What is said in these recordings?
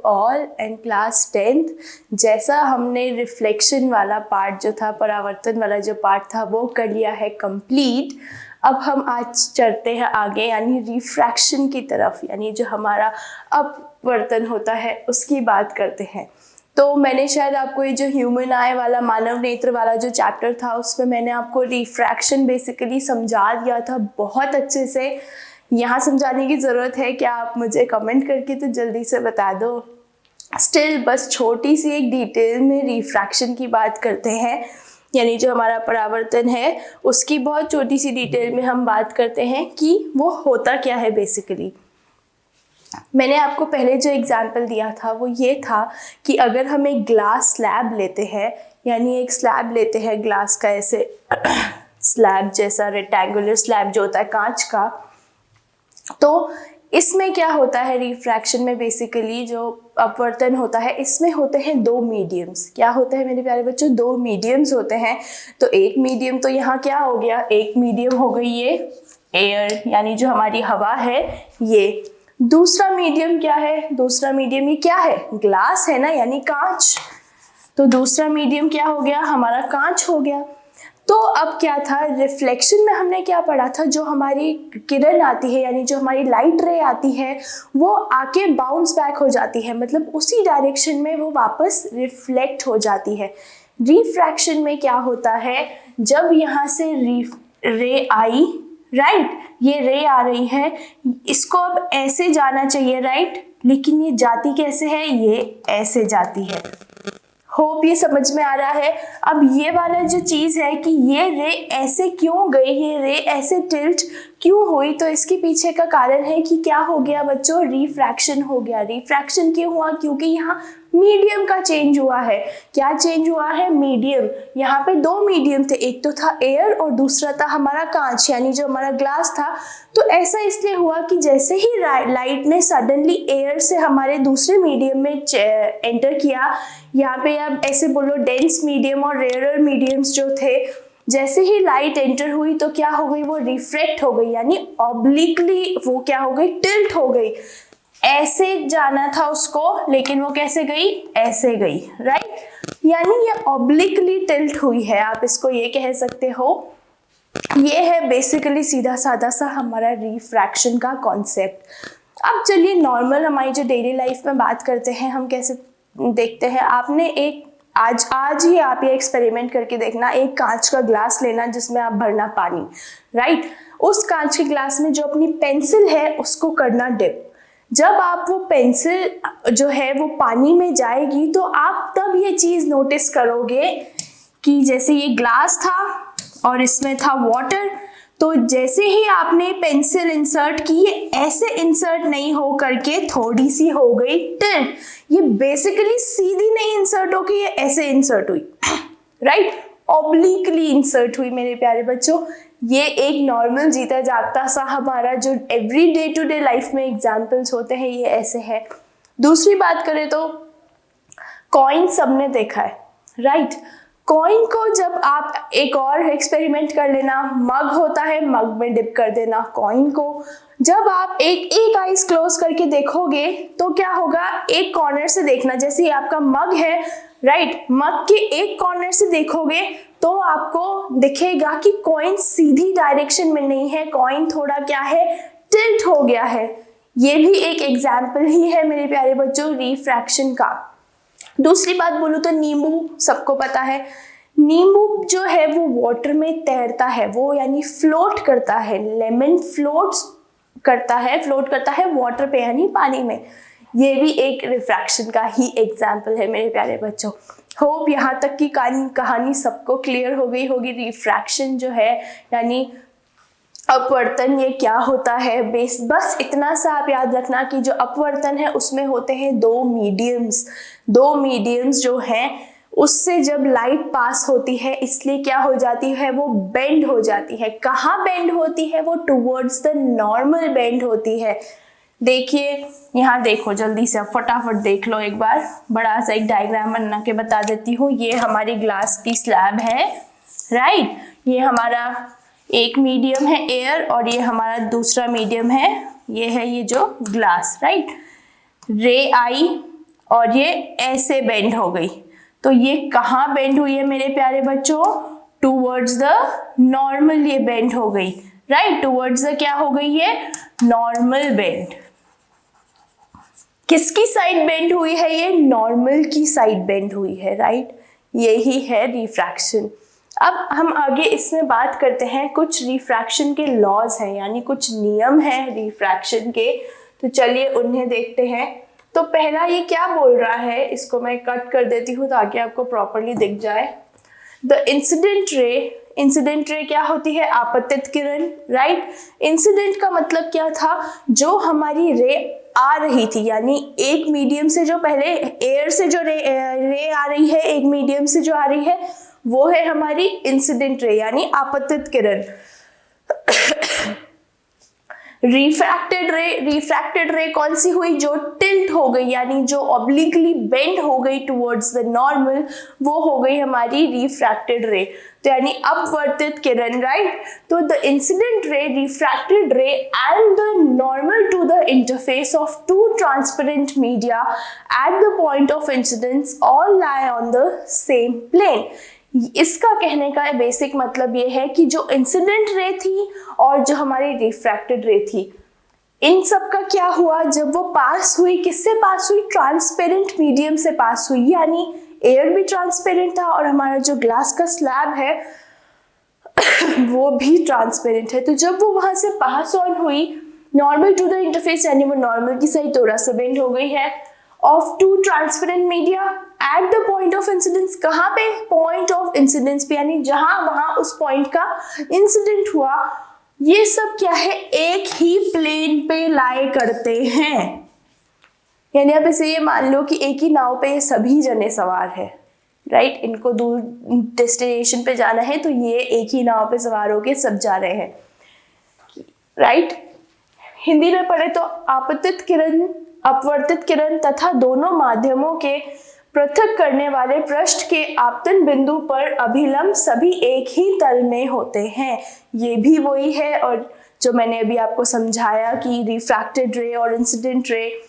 All and class 10th। जैसा हमने reflection वाला पार्ट जो था, परावर्तन वाला जो पार्ट था, वो कर लिया है कंप्लीट। अब हम आज चलते हैं आगे, यानी रिफ्रैक्शन की तरफ, यानी जो हमारा अपवर्तन होता है उसकी बात करते हैं। तो मैंने शायद आपको ये जो ह्यूमन आई वाला, मानव नेत्र वाला जो चैप्टर था, उसमें मैंने आपको रिफ्रैक्शन बेसिकली समझा दिया था बहुत अच्छे से। यहाँ समझाने की ज़रूरत है क्या? आप मुझे कमेंट करके तो जल्दी से बता दो। स्टिल बस छोटी सी एक डिटेल में रिफ्रैक्शन की बात करते हैं, यानी जो हमारा परावर्तन है उसकी बहुत छोटी सी डिटेल में हम बात करते हैं कि वो होता क्या है बेसिकली। मैंने आपको पहले जो एग्जाम्पल दिया था वो ये था कि अगर हम एक ग्लास स्लैब लेते हैं, यानी एक स्लैब लेते हैं ग्लास का, ऐसे स्लैब जैसा रेक्टेंगुलर स्लैब जो होता है कांच का, तो इसमें क्या होता है रिफ्रैक्शन में बेसिकली जो अपवर्तन होता है, इसमें होते हैं दो मीडियम्स। क्या होते हैं मेरे प्यारे बच्चों? दो मीडियम्स होते हैं। तो एक मीडियम तो यहाँ क्या हो गया, एक मीडियम हो गई ये एयर, यानी जो हमारी हवा है ये। दूसरा मीडियम क्या है? दूसरा मीडियम ये क्या है? ग्लास है ना, यानी कांच। तो दूसरा मीडियम क्या हो गया? हमारा कांच हो गया। तो अब क्या था रिफ्लेक्शन में हमने क्या पढ़ा था? जो हमारी किरण आती है, यानी जो हमारी लाइट रे आती है, वो आके बाउंस बैक हो जाती है, मतलब उसी डायरेक्शन में वो वापस रिफ्लेक्ट हो जाती है। रिफ्रैक्शन में क्या होता है, जब यहाँ से रे आई, राइट, ये रे आ रही है, इसको अब ऐसे जाना चाहिए, राइट, लेकिन ये जाती कैसे है? ये ऐसे जाती है। होप ये समझ में आ रहा है। अब ये वाला जो चीज है कि ये रे ऐसे क्यों गई, ये रे ऐसे टिल्ट क्यों हुई, तो इसके पीछे का कारण है कि क्या हो गया बच्चों? रिफ्रैक्शन हो गया। रिफ्रैक्शन क्यों हुआ? क्योंकि यहाँ मीडियम का चेंज हुआ है। क्या चेंज हुआ है? मीडियम। यहाँ पे दो मीडियम थे, एक तो था एयर और दूसरा था हमारा कांच, यानी जो हमारा ग्लास था। तो ऐसा इसलिए हुआ कि जैसे ही लाइट ने सडनली एयर से हमारे दूसरे मीडियम में एंटर किया, यहाँ पे आप ऐसे बोलो डेंस मीडियम और रेयरर मीडियम्स जो थे, जैसे ही लाइट एंटर हुई तो क्या हो गई? वो रिफ्रैक्ट हो गई, यानी ऑब्लिकली वो क्या हो गई? टिल्ट हो गई। ऐसे जाना था उसको, लेकिन वो कैसे गई? ऐसे गई, राइट, यानी ये ऑब्लिकली टिल्ट हुई है, आप इसको ये कह सकते हो। ये है बेसिकली सीधा साधा सा हमारा रिफ्रैक्शन का कॉन्सेप्ट। अब चलिए नॉर्मल हमारी जो डेली लाइफ में बात करते हैं, हम कैसे देखते हैं। आपने एक आज ही आप ये एक्सपेरिमेंट करके देखना, एक कांच का ग्लास लेना जिसमें आप भरना पानी, राइट, उस कांच के ग्लास में जो अपनी पेंसिल है उसको करना डिप। जब आप वो पेंसिल जो है वो पानी में जाएगी तो आप तब ये चीज नोटिस करोगे कि जैसे ये ग्लास था और इसमें था वाटर, तो जैसे ही आपने पेंसिल इंसर्ट की, ये ऐसे इंसर्ट नहीं हो करके थोड़ी सी हो गई टिल्ट। ये बेसिकली सीधी नहीं इंसर्ट हो के ये ऐसे इंसर्ट हुई, राइट, ऑब्लिकली इंसर्ट हुई मेरे प्यारे बच्चों। ये एक नॉर्मल जीता जागता सा हमारा जो every day to day life में एग्जाम्पल्स होते हैं, ये ऐसे है। दूसरी बात करें तो कॉइन सबने देखा है, राइट। कॉइन को जब आप एक और एक्सपेरिमेंट कर लेना, मग होता है, मग में डिप कर देना कॉइन को। जब आप एक आईज क्लोज करके देखोगे तो क्या होगा? एक कॉर्नर से देखना, जैसे ये आपका मग है, राइट, मग के एक कॉर्नर से देखोगे तो आपको दिखेगा कि कॉइन सीधी डायरेक्शन में नहीं है, कॉइन थोड़ा क्या है? टिल्ट हो गया है। ये भी एक एग्जाम्पल ही है मेरे प्यारे बच्चों रिफ्रैक्शन का। दूसरी बात बोलूं तो नींबू सबको पता है, नींबू जो है वो वाटर में तैरता है, वो यानी फ्लोट करता है। लेमन फ्लोट करता है वाटर पे, यानी पानी में। ये भी एक रिफ्रैक्शन का ही एग्जाम्पल है मेरे प्यारे बच्चों। होप यहाँ तक की कहानी सबको क्लियर हो गई होगी। रिफ्रैक्शन जो है यानी अपवर्तन, ये क्या होता है, बस इतना सा आप याद रखना कि जो अपवर्तन है उसमें होते हैं दो मीडियम्स जो हैं, उससे जब लाइट पास होती है इसलिए क्या हो जाती है? वो बेंड हो जाती है। कहाँ बेंड होती है? वो टुवर्ड्स द नॉर्मल बेंड होती है। देखिए यहाँ देखो, जल्दी से फटाफट देख लो एक बार, बड़ा सा एक डायग्राम बना के बता देती हूँ। ये हमारी ग्लास की स्लैब है, राइट, ये हमारा एक मीडियम है एयर और ये हमारा दूसरा मीडियम है, ये है ये जो ग्लास, राइट। रे आई और ये ऐसे बेंड हो गई। तो ये कहाँ बेंड हुई है मेरे प्यारे बच्चों? टूवर्ड्स द नॉर्मल ये बेंड हो गई, राइट? टूवर्ड्स द क्या हो गई है? Normal bend. किसकी साइड बेंड हुई है? ये नॉर्मल की साइड बेंड हुई है, राइट? यही है रिफ्रैक्शन। अब हम आगे इसमें बात करते हैं, कुछ रिफ्रैक्शन के लॉज हैं, यानी कुछ नियम हैं रिफ्रैक्शन के। तो चलिए उन्हें देखते हैं। तो पहला ये क्या बोल रहा है, इसको मैं कट कर देती हूँ ताकि आपको प्रॉपरली दिख जाए। द इंसिडेंट रे क्या होती है? आपतित किरण, राइट? इंसिडेंट का मतलब क्या था? जो हमारी रे आ रही थी, यानी एक मीडियम से जो पहले एयर से जो रे आ रही है, एक मीडियम से जो आ रही है, वो है हमारी इंसिडेंट रे यानी आपतित किरण। रिफ्रैक्टेड रे कौन सी हुई? जो टिल्ट हो गई, यानी जो ऑब्लिकली बेंड हो गई टुवर्ड्स द नॉर्मल, वो हो गई हमारी रिफ्रैक्टेड रे, तो यानी अपवर्तित किरण, राइट? तो the incident ray, refracted ray and the normal to the interface of two transparent media at the point of incidence all lie on the same plane. इसका कहने का बेसिक मतलब ये है कि जो इंसिडेंट रे थी और जो हमारी रिफ्रैक्टेड रे थी, इन सब का क्या हुआ? जब वो पास हुई, किससे पास हुई? ट्रांसपेरेंट मीडियम से पास हुई, यानी एयर भी ट्रांसपेरेंट था और हमारा जो ग्लास का स्लैब है वो भी ट्रांसपेरेंट है। तो जब वो वहां से पास ऑन हुई नॉर्मल टू द इंटरफेस, यानी वो नॉर्मल की साइड थोड़ा सा बेंड हो गई है, of two transparent media at the point of incidence. कहाँ पे? पॉइंट ऑफ इंसिडेंस पे, यानी जहां वहां उस पॉइंट का इंसिडेंट हुआ। ये सब क्या है? एक ही प्लेन पे लाई करते हैं, यानी आप इसे ये मान लो कि एक ही नाव पे ये सभी जने सवार है, राइट? इनको दूर डेस्टिनेशन पे जाना है, तो ये एक ही नाव पे सवार होके सब जा रहे हैं, राइट? हिंदी में पढ़े तो आपतित किरण, अपवर्तित किरण तथा दोनों माध्यमों के पृथक करने वाले पृष्ठ के आपतन बिंदु पर अभिलंब सभी एक ही तल में होते हैं। ये भी वही है और जो मैंने अभी आपको समझाया कि रिफ्रैक्टेड रे और इंसिडेंट रे,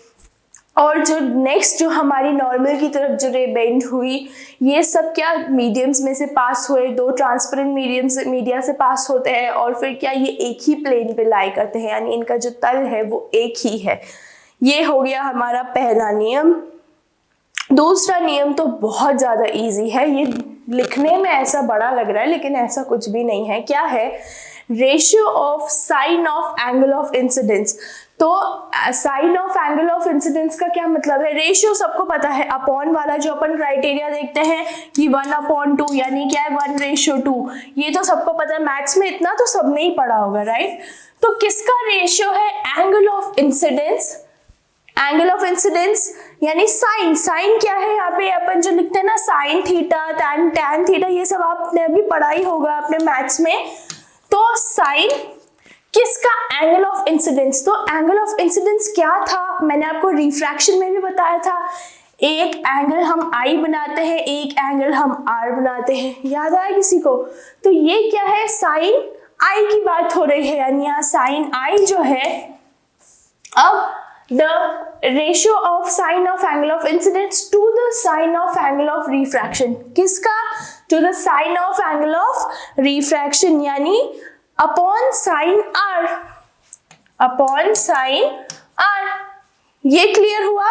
और जो नेक्स्ट जो हमारी नॉर्मल की तरफ जो रे बेंड हुई, ये सब क्या मीडियम्स में से पास हुए, दो ट्रांसपेरेंट मीडिया से पास होते हैं और फिर क्या ये एक ही प्लेन पे लाई करते हैं, यानी इनका जो तल है वो एक ही है। ये हो गया हमारा पहला नियम। दूसरा नियम तो बहुत ज्यादा इजी है, ये लिखने में ऐसा बड़ा लग रहा है लेकिन ऐसा कुछ भी नहीं है। क्या है? Ratio of sine of angle of incidence. तो sine of angle of incidence का क्या मतलब है? रेशियो सबको पता है, अपॉन वाला जो अपन क्राइटेरिया देखते हैं कि 1/2 यानी क्या है? 1:2। ये तो सबको पता है, मैथ्स में इतना तो सबने ही पढ़ा होगा, राइट? तो किसका रेशियो है? Angle of incidence. Angle of incidence यानी साइन। साइन क्या है? यहाँ पे अपन जो लिखते हैं ना, साइन थीटा, टैन थीटा, ये सब आपने अभी पढ़ा ही होगा अपने मैथ्स में। तो साइन किसका? Angle of incidence. तो एंगल ऑफ इंसिडेंस क्या था? मैंने आपको रिफ्रैक्शन में भी बताया था, एक एंगल हम I बनाते हैं, एक एंगल हम R बनाते हैं, याद आया किसी को? तो ये क्या है? साइन I की बात हो रही है, यानी यहाँ साइन I जो है, अब the ratio of sine of angle of incidence to the sine of angle of refraction, किसका? to the sine of angle of refraction, यानी upon sin r, upon sin r। ये क्लियर हुआ?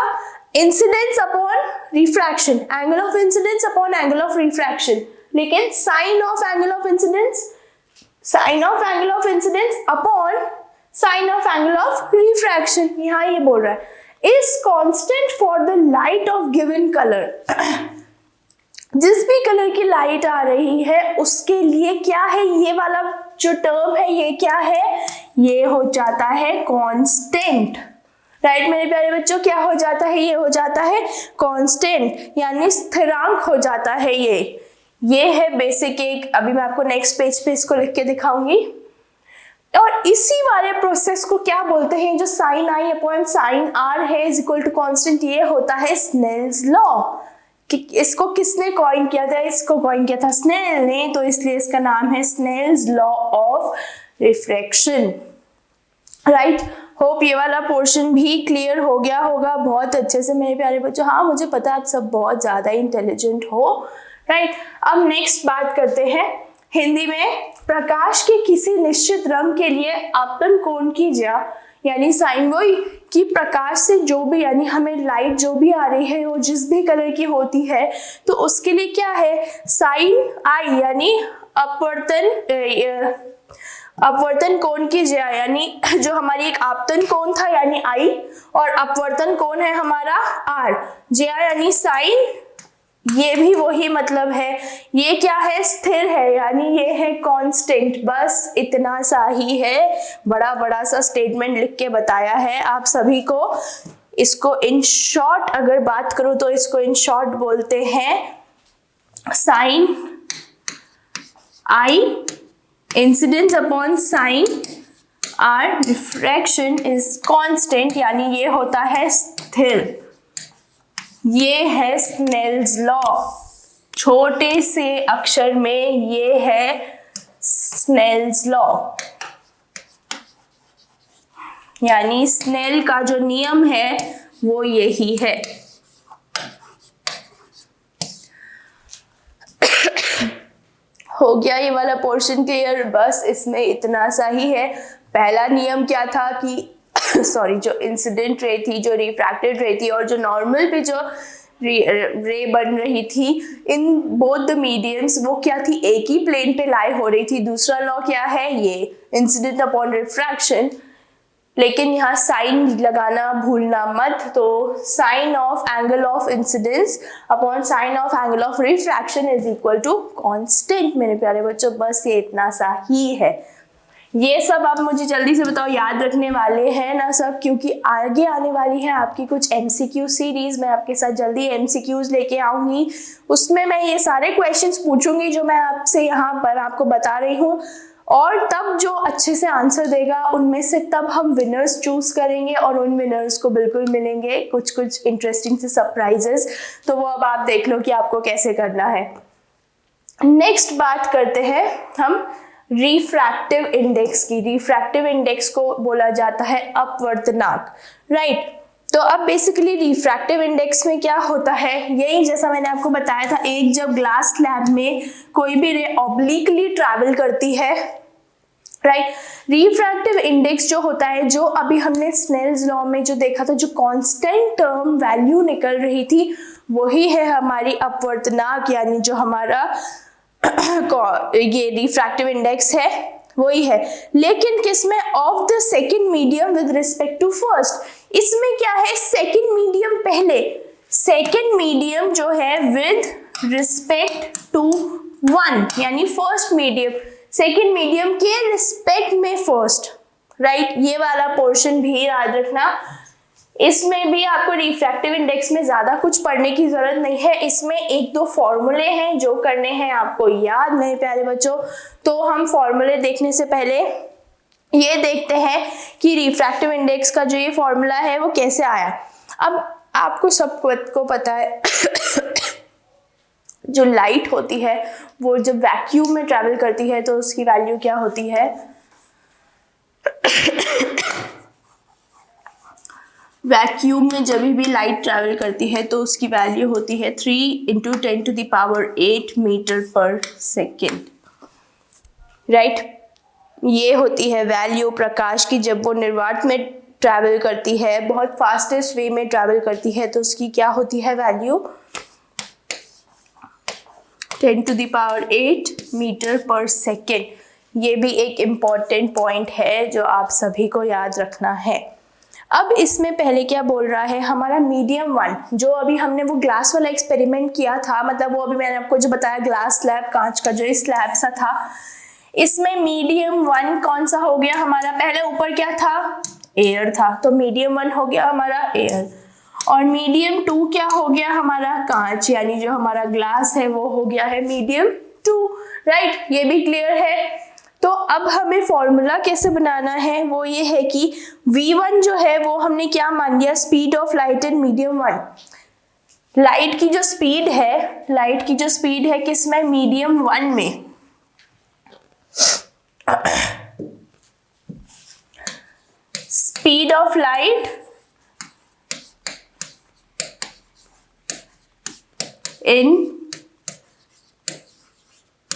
Incidence upon refraction, angle of incidence upon angle of refraction, लेकिन sine of angle of incidence, sine of angle of incidence upon sine of angle of refraction. यहाँ ये बोल रहा है is constant for the light of given colour. जिस भी colour की light आ रही है उसके लिए क्या है? ये वाला जो टर्म है ये क्या है? ये हो जाता है कांस्टेंट, राइट मेरे प्यारे बच्चों? क्या हो जाता है? ये हो जाता है कांस्टेंट, यानी स्थिरांक हो जाता है। ये है बेसिक एक। अभी मैं आपको नेक्स्ट पेज पे इसको लिख के दिखाऊंगी। और इसी वाले प्रोसेस को क्या बोलते हैं? जो sine I upon sine R है इज इक्वल टू कांस्टेंट, ये होता है स्नेल्स लॉ। कि इसको किसने कॉइन किया था? इसको कॉइन किया था स्नेल ने, तो इसलिए इसका नाम है Snell's law of refraction. Right. Hope ये वाला पोर्शन भी क्लियर हो गया होगा बहुत अच्छे से मेरे प्यारे बच्चों। हाँ, मुझे पता है आप सब बहुत ज़्यादा इंटेलिजेंट हो, राइट। अब नेक्स्ट बात करते हैं हिंदी में। प्रकाश के किसी निश्चित रंग के लिए आपतन कोण की ज्या यानी साइन, वही कि प्रकाश से जो भी यानी हमें लाइट जो भी आ रही है वो जिस भी कलर की होती है तो उसके लिए क्या है, साइन आई यानी अपवर्तन कोण की ज्या यानी जो हमारी एक आपतन कोण था यानी आई और अपवर्तन कोण है हमारा आर, ज्या यानी साइन, ये भी वही मतलब है। ये क्या है, स्थिर है यानी ये है कांस्टेंट। बस इतना सा ही है, बड़ा बड़ा सा स्टेटमेंट लिख के बताया है आप सभी को। इसको इन शॉर्ट अगर बात करूं तो इसको इन शॉर्ट बोलते हैं sine I incidence upon sine R refraction is constant यानी ये होता है स्थिर। ये है स्नेल्स लॉ, छोटे से अक्षर में ये है स्नेल्स लॉ यानी स्नेल का जो नियम है वो यही है। हो गया ये वाला पोर्शन क्लियर, बस इसमें इतना सा ही है। पहला नियम क्या था कि सॉरी, जो इंसिडेंट रे थी, जो रिफ्रैक्टेड रे थी और जो नॉर्मल पे जो रे बन रही थी इन बोथ द मीडियम्स, वो क्या थी, एक ही प्लेन पे लाई हो रही थी। दूसरा लॉ क्या है, ये इंसिडेंट अपॉन रिफ्रैक्शन। लेकिन यहाँ साइन लगाना भूलना मत, तो sine of angle of incidence upon sine of angle of refraction is equal to constant मेरे प्यारे बच्चों। बस ये इतना सा ही है। ये सब आप मुझे जल्दी से बताओ याद रखने वाले हैं ना सब, क्योंकि आगे आने वाली है आपकी कुछ एमसीक्यू सीरीज। मैं आपके साथ जल्दी एमसीक्यूज लेके आऊंगी, उसमें मैं ये सारे क्वेश्चंस पूछूंगी जो मैं आपसे यहाँ पर आपको बता रही हूँ, और तब जो अच्छे से आंसर देगा उनमें से तब हम विनर्स चूज करेंगे और उन विनर्स को बिल्कुल मिलेंगे कुछ कुछ इंटरेस्टिंग से सरप्राइजेस। तो वो अब आप देख लो कि आपको कैसे करना है। नेक्स्ट बात करते हैं हम रिफ्रैक्टिव इंडेक्स की। रिफ्रैक्टिव इंडेक्स को बोला जाता है अपवर्तनांक, राइट। तो अब बेसिकली रिफ्रैक्टिव इंडेक्स में क्या होता है, यही जैसा मैंने आपको बताया था, एक जब ग्लास स्लैब में कोई भी रे ऑब्लिकली ट्रैवल करती है, राइट। रिफ्रैक्टिव इंडेक्स जो होता है, जो अभी हमने स्नेल्स लॉ में जो देखा था, जो कांस्टेंट टर्म वैल्यू निकल रही थी, वही है हमारी अपवर्तनांक यानी जो हमारा ये रिफ्रैक्टिव इंडेक्स है वही है। लेकिन किसमें, of the second medium with respect to first. इसमें क्या है, सेकेंड मीडियम पहले, सेकेंड मीडियम जो है विद रिस्पेक्ट टू वन यानी फर्स्ट मीडियम, सेकेंड मीडियम के रिस्पेक्ट में फर्स्ट, राइट। ये वाला पोर्शन भी याद रखना। इसमें भी आपको रिफ्रैक्टिव इंडेक्स में ज्यादा कुछ पढ़ने की जरूरत नहीं है। इसमें एक दो फॉर्मूले हैं जो करने हैं आपको याद मेरे प्यारे बच्चों। तो हम फॉर्मूले देखने से पहले ये देखते हैं कि रिफ्रैक्टिव इंडेक्स का जो ये फॉर्मूला है वो कैसे आया। अब आपको सबको पता है जो लाइट होती है वो जब वैक्यूम में ट्रैवल करती है तो उसकी वैल्यू क्या होती है, वैक्यूम में जब भी लाइट ट्रैवल करती है तो उसकी वैल्यू होती है 3 × 10⁸ मीटर पर सेकेंड, राइट। ये होती है वैल्यू प्रकाश की। जब वो निर्वात में ट्रैवल करती है, बहुत फास्टेस्ट वे में ट्रैवल करती है, तो उसकी क्या होती है वैल्यू, 10⁸ मीटर पर सेकेंड। ये भी एक इम्पॉर्टेंट पॉइंट है जो आप सभी को याद रखना है। अब इसमें पहले क्या बोल रहा है, हमारा मीडियम वन, जो अभी हमने वो ग्लास वाला एक्सपेरिमेंट किया था, मतलब वो अभी मैंने आपको जो बताया ग्लास स्लैब, कांच का जो स्लैब सा था, इसमें मीडियम वन कौन सा हो गया हमारा, पहले ऊपर क्या था, एयर था, तो मीडियम वन हो गया हमारा एयर। और मीडियम टू क्या हो गया हमारा, कांच, यानी जो हमारा ग्लास है वो हो गया है मीडियम टू, राइट। ये भी क्लियर है। तो अब हमें फॉर्मूला कैसे बनाना है, वो ये है कि v1 जो है वो हमने क्या मान लिया, speed of light in medium one. Light की जो स्पीड है, लाइट की जो स्पीड है किसमें, मीडियम वन में। Speed of light in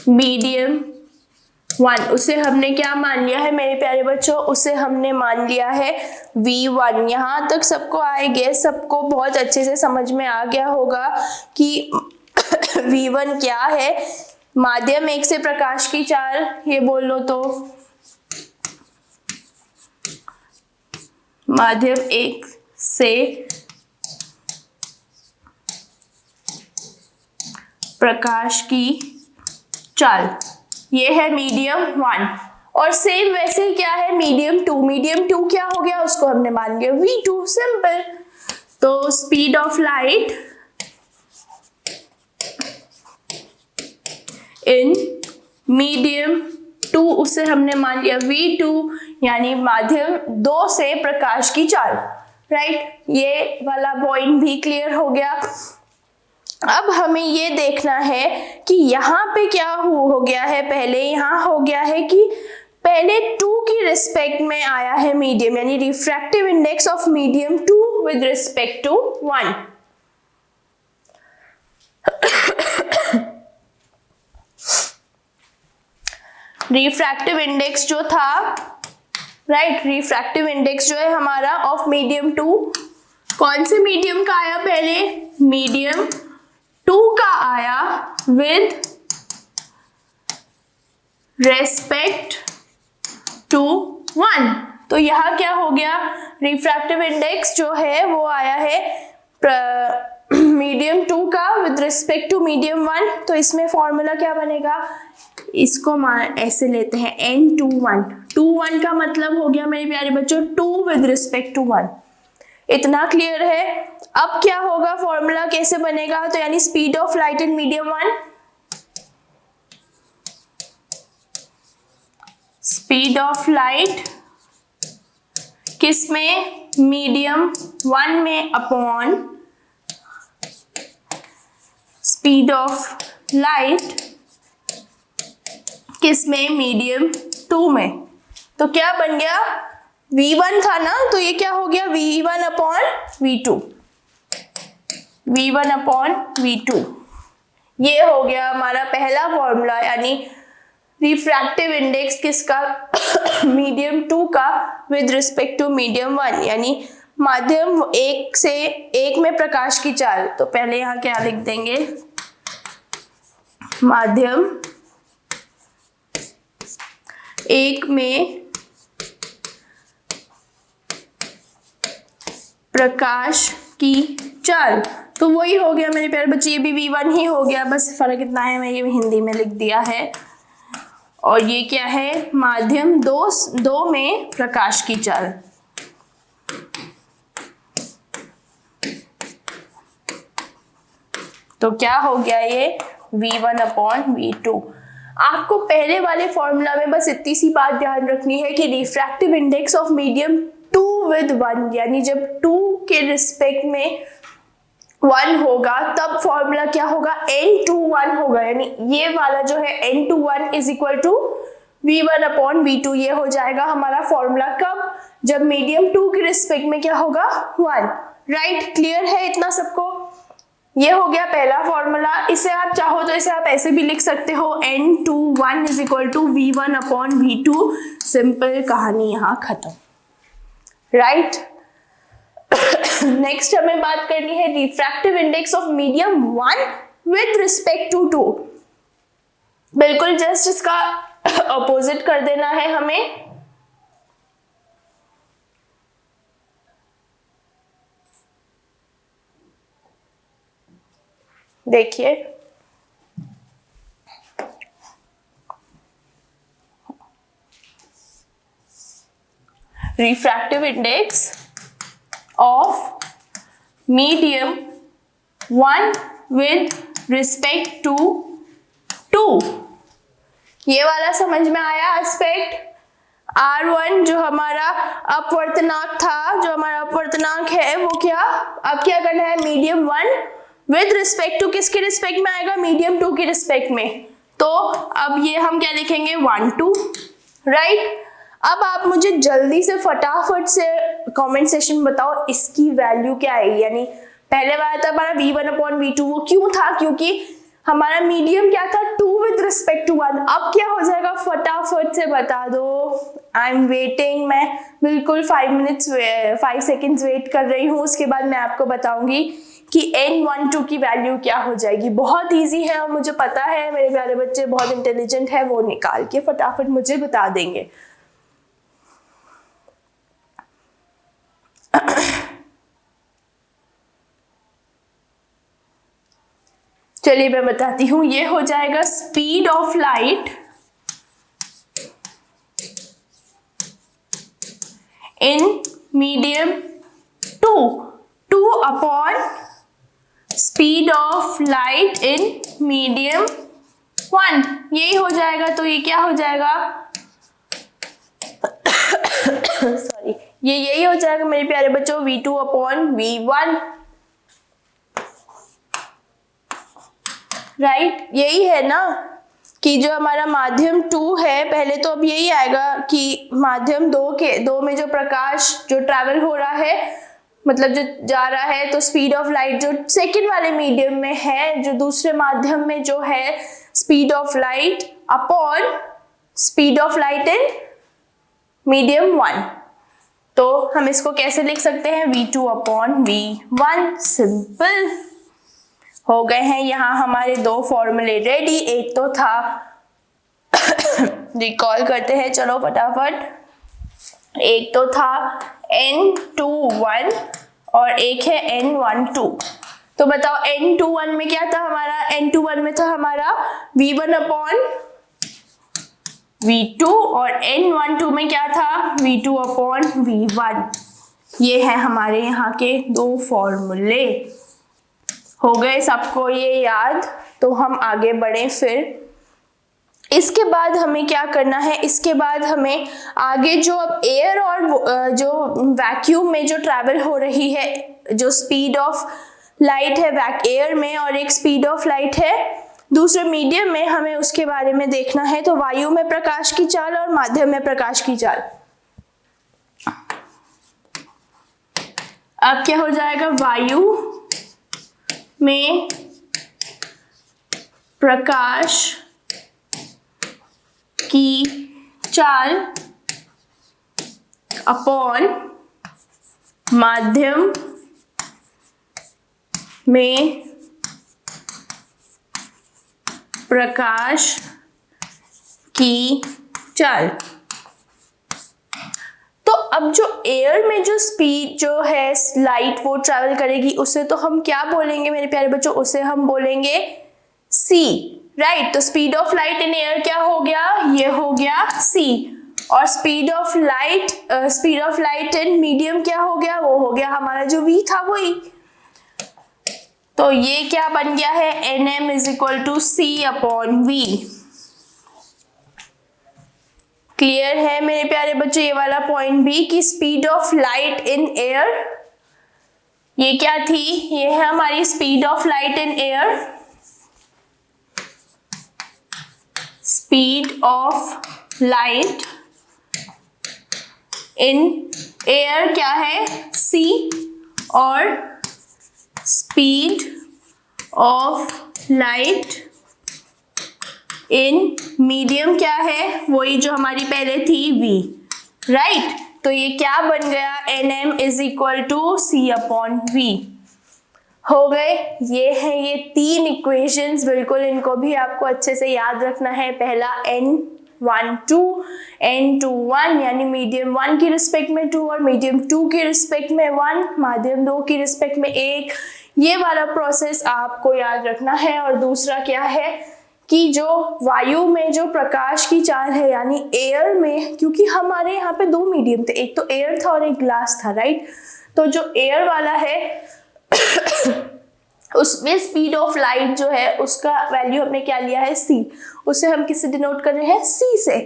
medium 1, उसे हमने क्या मान लिया है मेरे प्यारे बच्चों, उसे हमने मान लिया है V1। यहाँ तक सबको आए गेस, सबको बहुत अच्छे से समझ में आ गया होगा कि V1 क्या है। माध्यम 1 से प्रकाश की चाल, ये बोल लो तो माध्यम 1 से प्रकाश की चाल, ये है मीडियम 1। और सेम वैसे ही क्या है मीडियम 2, मीडियम 2 क्या हो गया, उसको हमने मान लिया V2, सिंपल। तो speed of light in medium 2, उसे हमने मान लिया V2, यानी माध्यम 2 से प्रकाश की चाल, राइट। ये वाला पॉइंट भी क्लियर हो गया। अब हमें ये देखना है कि यहाँ पे क्या हो गया है, पहले यहाँ हो गया है कि पहले 2 की रिस्पेक्ट में आया है मीडियम, यानी refractive index of medium 2 with respect to 1। Refractive index जो था, राइट, रिफ्रैक्टिव इंडेक्स जो है हमारा ऑफ मीडियम 2, कौन से मीडियम का आया पहले, मीडियम 2 का आया विद रेस्पेक्ट टू 1। तो यहाँ क्या हो गया, रिफ्रैक्टिव इंडेक्स जो है वो आया है मीडियम 2 का विद रिस्पेक्ट टू मीडियम 1। तो इसमें फॉर्मूला क्या बनेगा, इसको ऐसे लेते हैं n21। 21 का मतलब हो गया मेरे प्यारे बच्चों 2 विद रिस्पेक्ट टू 1। इतना क्लियर है। अब क्या होगा, फॉर्मूला कैसे बनेगा, तो यानी speed of light in medium 1, speed of light किस में, मीडियम 1 में, अपॉन स्पीड ऑफ लाइट किस में, मीडियम 2 में। तो क्या बन गया, V1 था ना, तो ये क्या हो गया, V1 upon V2, V1 upon V2। ये हो गया हमारा पहला फॉर्मूला, यानी रिफ्रैक्टिव इंडेक्स किसका, मीडियम 2 का विद रिस्पेक्ट टू मीडियम 1, यानी माध्यम 1 से 1 में प्रकाश की चाल। तो पहले यहाँ क्या लिख देंगे, माध्यम 1 में प्रकाश की चाल, तो वही हो गया मेरे प्यारे बच्चे, ये भी V1 ही हो गया, बस फर्क इतना है मैं ये हिंदी में लिख दिया है। और ये क्या है, माध्यम 2 में प्रकाश की चाल। तो क्या हो गया, ये V1 अपॉन V2। आपको पहले वाले फॉर्मूला में बस इतनी सी बात ध्यान रखनी है कि refractive index of medium 2 with 1, यानी जब 2 के रिस्पेक्ट में 1 होगा तब फॉर्मूला क्या होगा, n21 होगा, यानी ये वाला जो है n21 is equal to V1 upon V2। ये हो जाएगा हमारा फॉर्मूला कब, जब मीडियम 2 के रिस्पेक्ट में क्या होगा, 1, राइट। क्लियर है इतना सबको, ये हो गया पहला फॉर्मूला। इसे आप चाहो तो इसे आप ऐसे भी लिख सकते हो, n21 is equal to V1 upon V2। Simple, कहानी यहाँ खत्म, राइट। नेक्स्ट हमें बात करनी है refractive index of medium 1 with respect to 2। बिल्कुल जस्ट इसका अपोजिट कर देना है हमें। देखिए refractive index of medium 1 with respect to 2, ये वाला समझ में आया एस्पेक्ट। R1 जो हमारा अपवर्तनांक था, जो हमारा अपवर्तनांक है वो क्या, अब क्या करना है, मीडियम 1 विद रिस्पेक्ट टू किसके रिस्पेक्ट में आएगा, मीडियम 2 के रिस्पेक्ट में। तो अब ये हम क्या लिखेंगे, 1 2, राइट। अब आप मुझे जल्दी से फटाफट से कमेंट सेशन में बताओ इसकी वैल्यू क्या है। यानी पहले वाला था हमारा v1/v2, वो क्यों था, क्योंकि हमारा मीडियम क्या था 2 विद रिस्पेक्ट टू 1। अब क्या हो जाएगा फटाफट से बता दो। आई एम वेटिंग, मैं बिल्कुल 5 सेकेंड्स वेट कर रही हूँ, उसके बाद मैं आपको बताऊंगी कि n12 की वैल्यू क्या हो जाएगी। बहुत इजी है और मुझे पता है मेरे प्यारे बच्चे बहुत इंटेलिजेंट है, वो निकाल के फटाफट मुझे बता देंगे। चलिए मैं बताती हूँ, ये हो जाएगा speed of light in medium 2 upon speed of light in medium 1, यही हो जाएगा। तो ये क्या हो जाएगा सॉरी, ये यही हो जाएगा मेरे प्यारे बच्चों v2 अपॉन v1, राइट। यही है ना कि जो हमारा माध्यम 2 है, पहले तो अब यही आएगा कि माध्यम 2 में जो प्रकाश जो ट्रैवल हो रहा है, मतलब जो जा रहा है, तो स्पीड ऑफ लाइट जो सेकंड वाले मीडियम में है, जो दूसरे माध्यम में जो है speed of light upon speed of light in medium 1। तो हम इसको कैसे लिख सकते हैं, v2 अपॉन v1। सिंपल हो गए हैं यहाँ हमारे 2 फॉर्मूले रेडी। एक तो था रिकॉल करते हैं, चलो फटाफट। एक तो था n21 और एक है n12। तो बताओ n21 में क्या था हमारा, n21 में था हमारा v1 अपॉन v2 और n12 में क्या था v2 अपॉन v1। ये है हमारे यहाँ के 2 फॉर्मूले। हो गए सबको ये याद। तो हम आगे बढ़े फिर। इसके बाद हमें क्या करना है, इसके बाद हमें आगे जो अब एयर और जो वैक्यूम में जो ट्रैवल हो रही है, जो स्पीड ऑफ लाइट है एयर में और एक स्पीड ऑफ लाइट है दूसरे मीडियम में, हमें उसके बारे में देखना है। तो वायु में प्रकाश की चाल और माध्यम में प्रकाश की चाल। अब क्या हो जाएगा, वायु में प्रकाश की चाल अपॉन माध्यम में प्रकाश की चाल। तो अब जो एयर में जो स्पीड जो है लाइट वो ट्रैवल करेगी, उसे तो हम क्या बोलेंगे मेरे प्यारे बच्चों, उसे हम बोलेंगे c, राइट। तो speed of light in air क्या हो गया, ये हो गया c। और speed of light in medium क्या हो गया, वो हो गया हमारा जो v था वही। तो ये क्या बन गया है, nm is equal to c upon v। Clear है मेरे प्यारे बच्चों ये वाला पॉइंट भी कि speed of light in air, ये क्या थी, ये है हमारी speed of light in air. Speed of light in air क्या है c, और speed of light in medium क्या है, वही जो हमारी पहले थी v, राइट। तो ये क्या बन गया, nm is equal to c upon v। हो गए, ये है ये 3 इक्वेशंस, बिल्कुल इनको भी आपको अच्छे से याद रखना है। पहला n12 n21 यानी मीडियम 1 की रिस्पेक्ट में 2 और मीडियम 2 की रिस्पेक्ट में 1, माध्यम 2 की रिस्पेक्ट में 1। ये वाला प्रोसेस आपको याद रखना है। और दूसरा क्या है कि जो वायु में जो प्रकाश की चाल है यानी एयर में, क्योंकि हमारे यहाँ पे 2 मीडियम थे, एक तो एयर था और एक ग्लास था, राइट। तो जो एयर वाला है उसमें स्पीड ऑफ लाइट जो है उसका वैल्यू हमने क्या लिया है c, उसे हम किससे डिनोट कर रहे हैं, c से।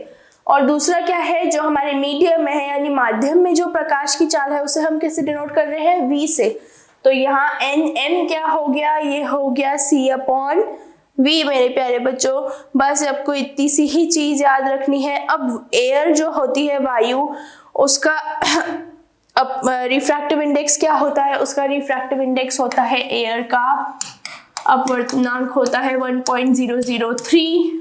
और दूसरा क्या है, जो हमारे मीडियम में है यानी माध्यम में जो प्रकाश की चाल है उसे हम किससे डिनोट कर रहे हैं, v से। तो यहाँ nm क्या हो गया, ये हो गया c अपॉन v मेरे प्यारे बच्चों। बस आपको इतनी सी ही चीज याद रखनी है। अब एयर जो होती है वायु, उसका अब रिफ्रैक्टिव इंडेक्स क्या होता है? उसका रिफ्रैक्टिव इंडेक्स होता है एयर का अपवर्तनांक होता है 1.003।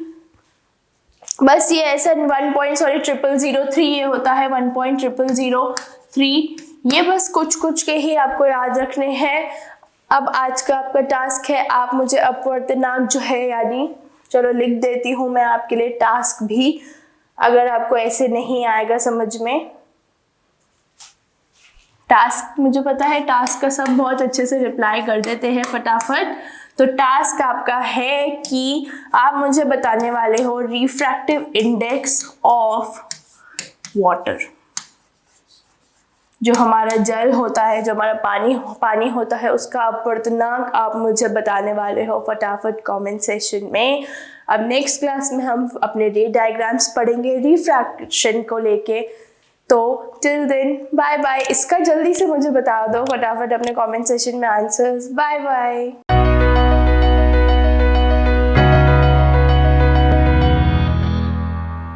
बस ये ऐसा 1.003 ये होता है 1.003। ये बस कुछ कुछ के ही आपको याद रखने हैं। अब आज का आपका टास्क है, आप मुझे अपवर्तनांक जो है यानी, चलो लिख देती हूँ मैं आपके लिए टास्क भी, अगर आपको ऐसे नहीं आएगा समझ में। टास्क मुझे पता है टास्क का सब बहुत अच्छे से रिप्लाई कर देते हैं फटाफट। तो टास्क आपका है कि आप मुझे बताने वाले हो रिफ्रैक्टिव इंडेक्स ऑफ वाटर। जो हमारा जल होता है, जो हमारा पानी होता है, उसका अपवर्तनांक आप मुझे बताने वाले हो फटाफट कमेंट सेशन में। अब नेक्स्ट क्लास में हम अपने रे डायग्राम्स पढ़ेंगे रिफ्रैक्शन को लेके। तो टिल देन बाय बाय। इसका जल्दी से मुझे बता दो फटाफट अपने कमेंट सेशन में आंसर्स। Bye bye.